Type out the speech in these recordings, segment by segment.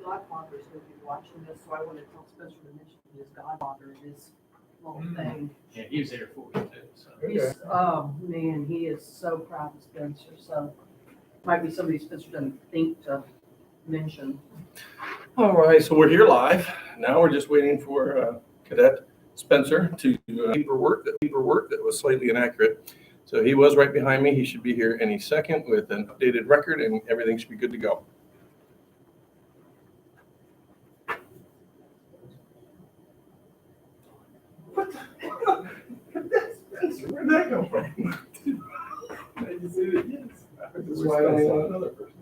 godfather's going to be watching this, so I want to tell Spencer to mention his godfather in his little thing. Yeah, he was there for you too. So. He's, oh man, he is so proud of Spencer. So might be somebody Spencer doesn't think to mention. All right, so we're here live. Now we're just waiting for Cadet Spencer to paperwork that was slightly inaccurate. So he was right behind me. He should be here any second with an updated record, and everything should be good to go. What the hell? Cadet Spencer, where'd that come from? You see it? Yes. That's why I don't want another person.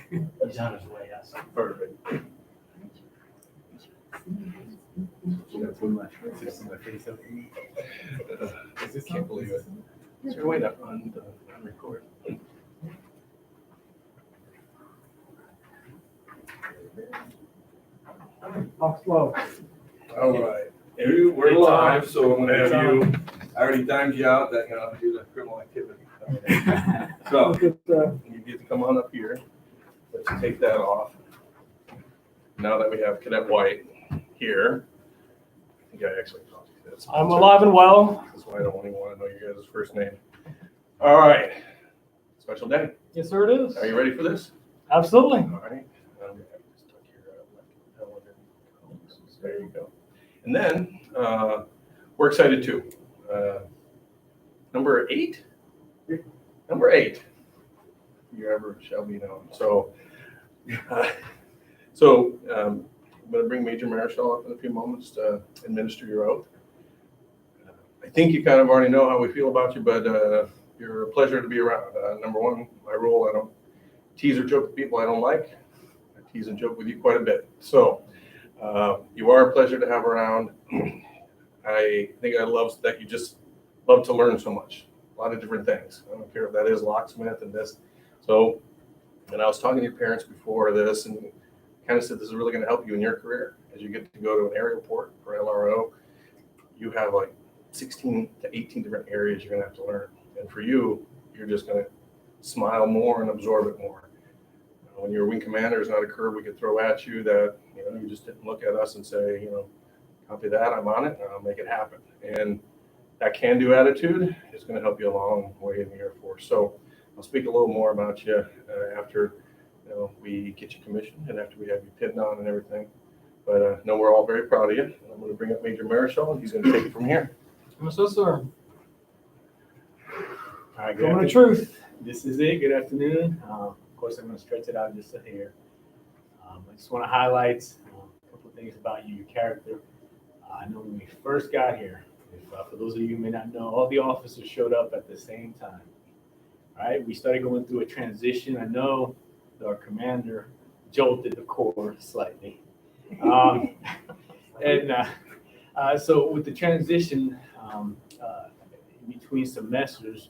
He's on his way. That's Perfect. You got too much. It's just in my face up. I just can't believe it. Is there a way to unrecord? Talk slow. All right. We're live, so I'm gonna have you, I already timed you out that, do the criminal activity. So, you get to come on up here. Let's take that off. Now that we have Cadet White here, I think I actually called you this. I'm alive and well. That's why I don't even want to know your guys' first name. All right. Special day. Yes, sir, it is. Are you ready for this? Absolutely. All right. Just tuck your left lapel in. There you go. And then we're excited too. Number 8? Number 8. You ever shall be known. So, I'm going to bring Major Marischal up in a few moments to administer your oath. I think you kind of already know how we feel about you, but you're a pleasure to be around. Number one, my rule, I don't tease or joke with people I don't like. I tease and joke with you quite a bit. So you are a pleasure to have around. I think I love that you just love to learn so much. A lot of different things. I don't care if that is locksmith and this. So, and I was talking to your parents before this and kind of said this is really going to help you in your career as you get to go to an aerial port for LRO. You have like 16 to 18 different areas you're going to have to learn. And for you, you're just going to smile more and absorb it more. When you're a wing commander, there's not a curve we could throw at you that, you just didn't look at us and say, copy that, I'm on it, and I'll make it happen. And that can-do attitude is going to help you a long way in the Air Force. So I'll speak a little more about you after we get you commissioned and after we have you pinned on and everything. But no, we're all very proud of you. And I'm going to bring up Major Marischal, and he's going to take it from here. Yes, sir. All right, Going to truth. This is it. Good afternoon. Of course, I'm going to stretch it out just a hair. I just want to highlight a couple of things about you, your character. I know when we first got here, for those of you who may not know, all the officers showed up at the same time. All right, we started going through a transition. I know our commander jolted the Corps slightly. So with the transition in between semesters,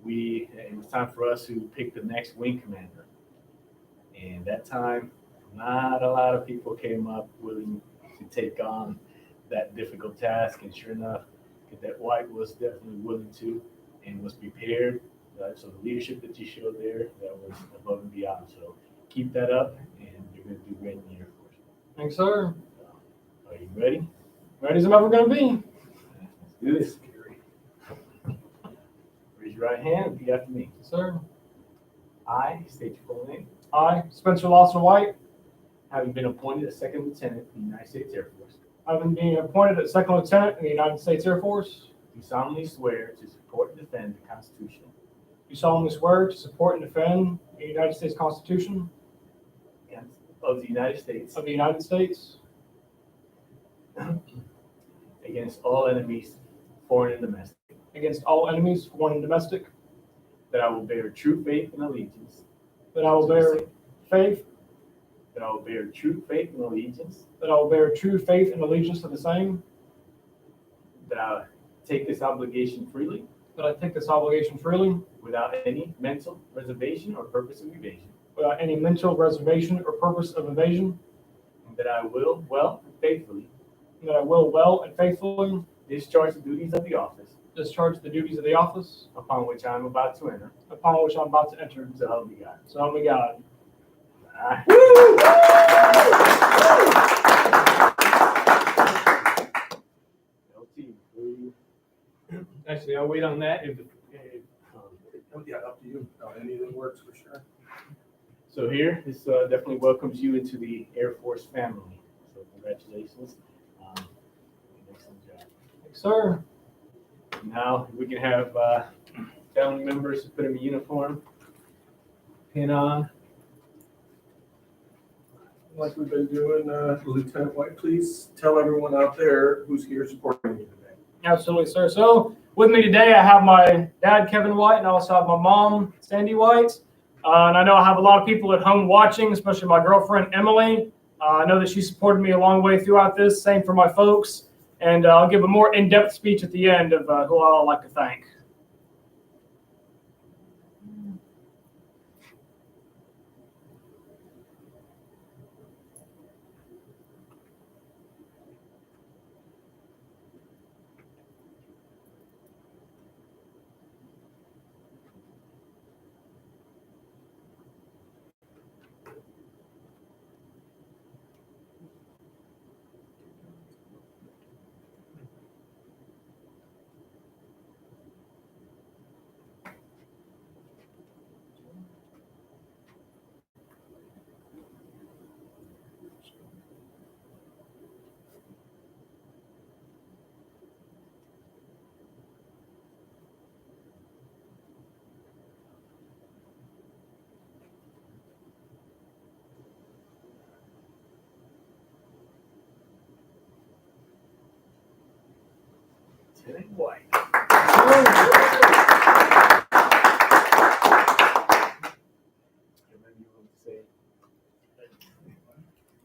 it was time for us to pick the next wing commander. And that time, not a lot of people came up willing to take on that difficult task. And sure enough, Cadet White was definitely willing to and was prepared. So the leadership that you showed there, that was above and beyond. So keep that up, and you're going to do great in the Air Force. Thanks, sir. Are you ready? Ready as I'm ever going to be. Let's do this. Raise your right hand and repeat after me. Yes, sir. I state your full name. I, Spencer Lawson White, Having been appointed a second lieutenant in the United States Air Force, having been appointed as second lieutenant in the United States Air Force, do solemnly swear to support and defend the Constitution do solemnly swear to support and defend the United States Constitution of the United States of the United States against all enemies, foreign and domestic, against all enemies, foreign and domestic, that I will bear true faith and allegiance that I will bear faith, that I will bear true faith and allegiance, that I will bear true faith and allegiance to the same, that I take this obligation freely that I take this obligation freely without any mental reservation or purpose of evasion, without any mental reservation or purpose of evasion, and that I will well and faithfully and that I will well and faithfully discharge the duties of the office discharge the duties of the office upon which I am about to enter. upon which I'm about to enter. So help me God. So help me God. All right. wait on that. Yeah, up to you. Anything works for sure. So here, this definitely welcomes you into the Air Force family. So congratulations. Excellent job. Yes, sir. Now we can have family members put them in uniform, pin on. Like we've been doing, Lieutenant White, please tell everyone out there who's here supporting you today. Absolutely, sir. So with me today, I have my dad, Kevin White, and I also have my mom, Sandy White. And I know I have a lot of people at home watching, especially my girlfriend, Emily. I know that she supported me a long way throughout this. Same for my folks. And I'll give a more in-depth speech at the end of who I'd like to thank. Lieutenant White.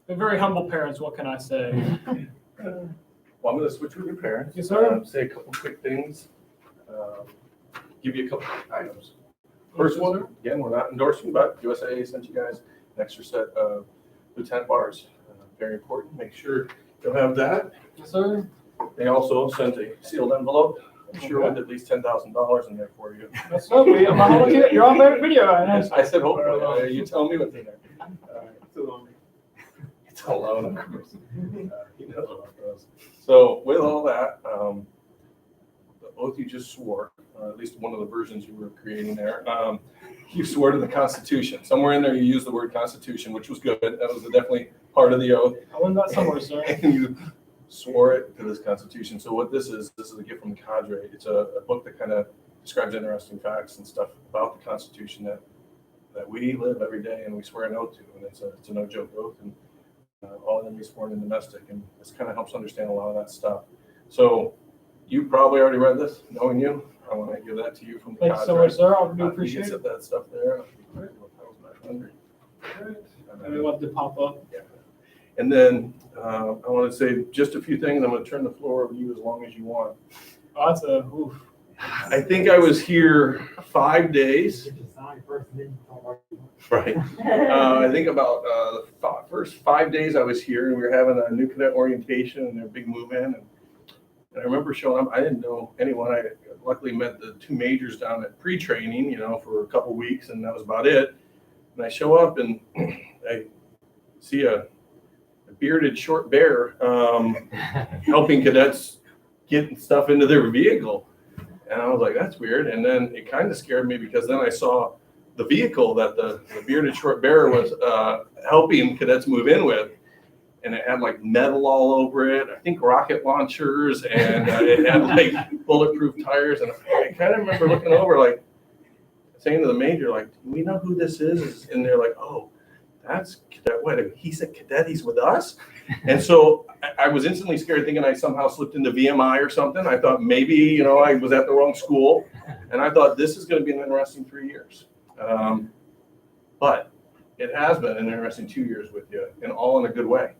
They're very humble parents, what can I say? Well, I'm going to switch with your parents. Yes, sir. Say a couple quick things. Give you a couple items. First one, again, we're not endorsing, but USAA sent you guys an extra set of lieutenant bars. Very important. Make sure you'll have that. Yes, sir. They also sent a sealed envelope. I'm sure with at least $10,000 in there for you. That's lovely. I'm not looking at you're on my video. I I said, hopefully, you tell me what's in there. It's a loan, of course. He knows about those. So with all that, the oath you just swore, at least one of the versions you were creating there, you swore to the Constitution. Somewhere in there you used the word Constitution, which was good. That was definitely part of the oath. I learned that somewhere, sir. And you swore it to this Constitution. So what this is a gift from the cadre. It's a book that kind of describes interesting facts and stuff about the Constitution that we live every day and we swear an oath to. And it's a no joke oath. And all enemies, foreign and domestic, and this kind of helps understand a lot of that stuff. So you probably already read this, knowing you. I want to give that to you from the Thank you so much, sir. I do appreciate You can it. set that stuff there. I would love to pop up. Yeah. And then I want to say just a few things. I'm going to turn the floor over to you as long as you want. Oh, that's a oof. I think I was here 5 days. Right. I think about the first 5 days I was here, and we were having a new cadet orientation and their big move in. And I remember showing up. I didn't know anyone. I luckily met the two majors down at pre-training, for a couple weeks, and that was about it. And I show up and I see a bearded short bear helping cadets get stuff into their vehicle. And I was like, that's weird. And then it kind of scared me because then I saw the vehicle that the bearded short bear was helping cadets move in with. And it had like metal all over it, I think rocket launchers, and it had like bulletproof tires. And I kind of remember looking over, like saying to the major, like, do we know who this is? And they're like, oh, that's Cadet White. He said, Cadet, he's with us? And so I was instantly scared, thinking I somehow slipped into VMI or something. I thought maybe, I was at the wrong school. And I thought this is going to be an interesting 3 years. But it has been an interesting 2 years with you, and all in a good way.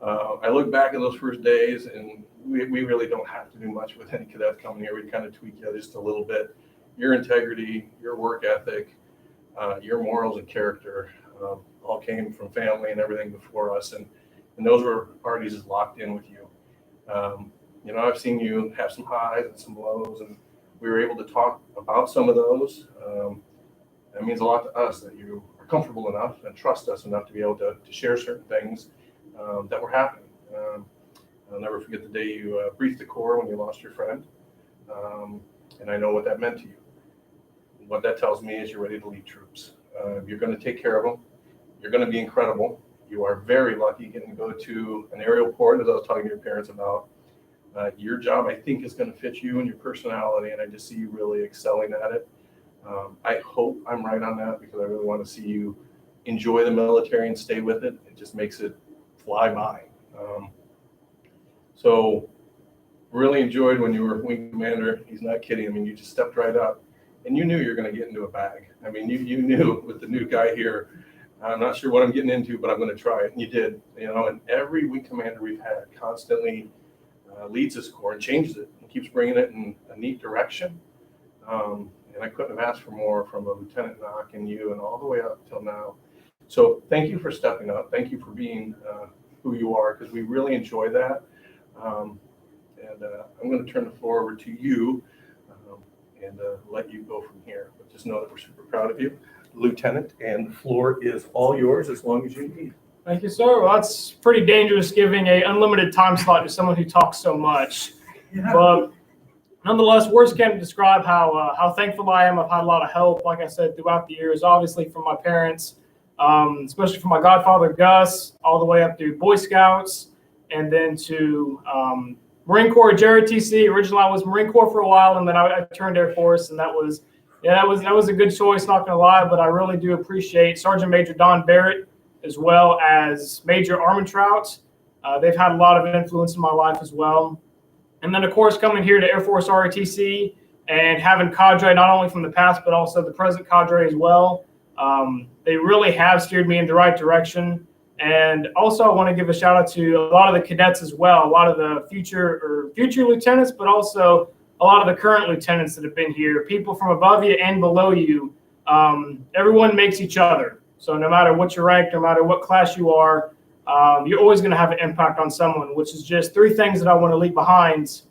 I look back at those first days, and we really don't have to do much with any cadets coming here. We kind of tweak you just a little bit. Your integrity, your work ethic, your morals and character all came from family and everything before us, and those were already just locked in with you. I've seen you have some highs and some lows, and we were able to talk about some of those. That means a lot to us that you are comfortable enough and trust us enough to be able to share certain things that were happening. I'll never forget the day you briefed the Corps when you lost your friend. and I know what that meant to you. What that tells me is you're ready to lead troops. You're going to take care of them. You're going to be incredible. You are very lucky getting to go to an aerial port, as I was talking to your parents about. Your job, I think, is going to fit you and your personality, and I just see you really excelling at it. I hope I'm right on that, because I really want to see you enjoy the military and stay with it. It just makes it fly by. So really enjoyed when you were wing commander. He's not kidding. I mean, you just stepped right up, and you knew you were going to get into a bag. I mean, you knew with the new guy here, I'm not sure what I'm getting into, but I'm going to try it. And you did, and every wing commander we've had constantly leads this corps and changes it and keeps bringing it in a neat direction. And I couldn't have asked for more from a Lieutenant Knock and you and all the way up till now. So thank you for stepping up. Thank you for being who you are, because we really enjoy that. I'm going to turn the floor over to you and let you go from here. But just know that we're super proud of you, Lieutenant, and the floor is all yours as long as you need. Thank you, sir. Well, that's pretty dangerous giving a unlimited time slot to someone who talks so much. Yeah. But nonetheless, words can't describe how thankful I am. I've had a lot of help, like I said, throughout the years, obviously from my parents, especially from my godfather, Gus, all the way up through Boy Scouts, and then to Marine Corps, JROTC. Originally, I was Marine Corps for a while, and then I turned Air Force, and that was a good choice, not gonna lie, but I really do appreciate Sergeant Major Don Barrett, as well as Major Armentrout. They've had a lot of influence in my life as well. And then, of course, coming here to Air Force ROTC and having cadre, not only from the past, but also the present cadre as well. They really have steered me in the right direction. And also, I want to give a shout out to a lot of the cadets as well, a lot of the future lieutenants, but also a lot of the current lieutenants that have been here, people from above you and below you. Everyone makes each other. So no matter what your rank, no matter what class you are, you're always going to have an impact on someone, which is just 3 things that I want to leave behind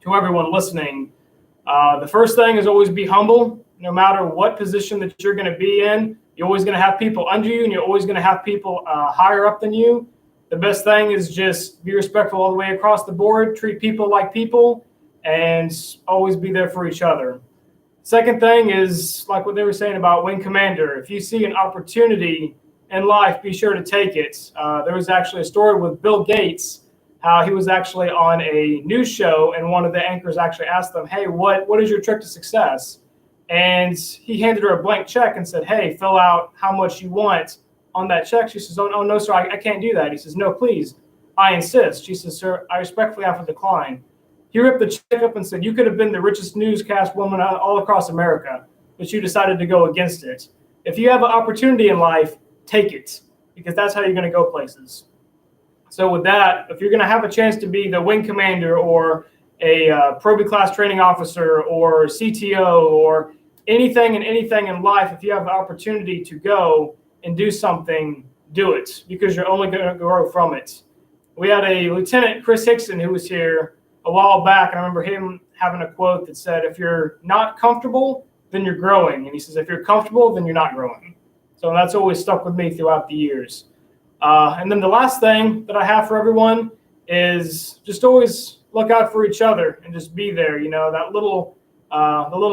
to everyone listening. The first thing is always be humble. No matter what position that you're going to be in, you're always going to have people under you, and you're always going to have people higher up than you. The best thing is just be respectful all the way across the board, treat people like people, and always be there for each other. Second thing is like what they were saying about wing commander. If you see an opportunity in life, be sure to take it. There was actually a story with Bill Gates, how he was actually on a news show, and one of the anchors actually asked them, hey, what is your trick to success? And he handed her a blank check and said, hey, fill out how much you want on that check. She says, oh no, sir, I can't do that. He says, no, please, I insist. She says, sir, I respectfully have to decline. He ripped the check up and said, you could have been the richest newscast woman all across America, but you decided to go against it. If you have an opportunity in life, take it, because that's how you're going to go places. So with that, if you're going to have a chance to be the wing commander or a Pro-B class training officer or CTO or anything in life, if you have the opportunity to go and do something, do it, because you're only going to grow from it. We had a Lieutenant Chris Hickson who was here a while back, and I remember him having a quote that said, if you're not comfortable, then you're growing. And he says, if you're comfortable, then you're not growing. So that's always stuck with me throughout the years. And then the last thing that I have for everyone is just always look out for each other and just be there. That little,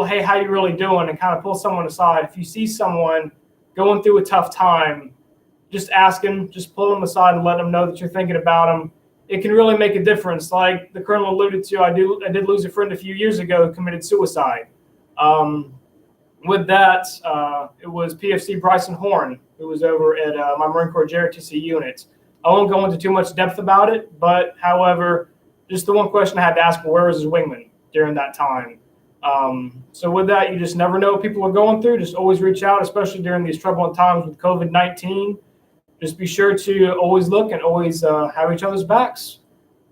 hey, how you really doing? And kind of pull someone aside. If you see someone going through a tough time, just ask them, just pull them aside and let them know that you're thinking about them. It can really make a difference. Like the Colonel alluded to, I did lose a friend a few years ago who committed suicide. With that, it was PFC Bryson Horn, who was over at my Marine Corps JRTC unit. I won't go into too much depth about it, but however, just the one question I had to ask, where was his wingman during that time? So with that, you just never know what people are going through. Just always reach out, especially during these troubling times with COVID-19. Just be sure to always look and always have each other's backs.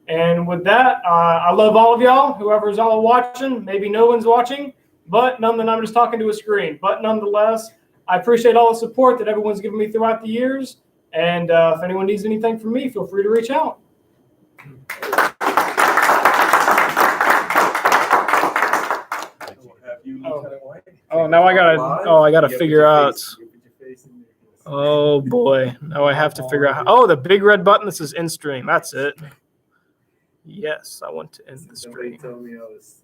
And with that, I love all of y'all, whoever's all watching. Maybe no one's watching, but I'm just talking to a screen. But nonetheless, I appreciate all the support that everyone's given me throughout the years. And if anyone needs anything from me, feel free to reach out. Oh, now I gotta figure out. Oh boy, now I have to figure out. Oh, the big red button that says end stream. That's it. Yes, I want to end the stream. Somebody told me I was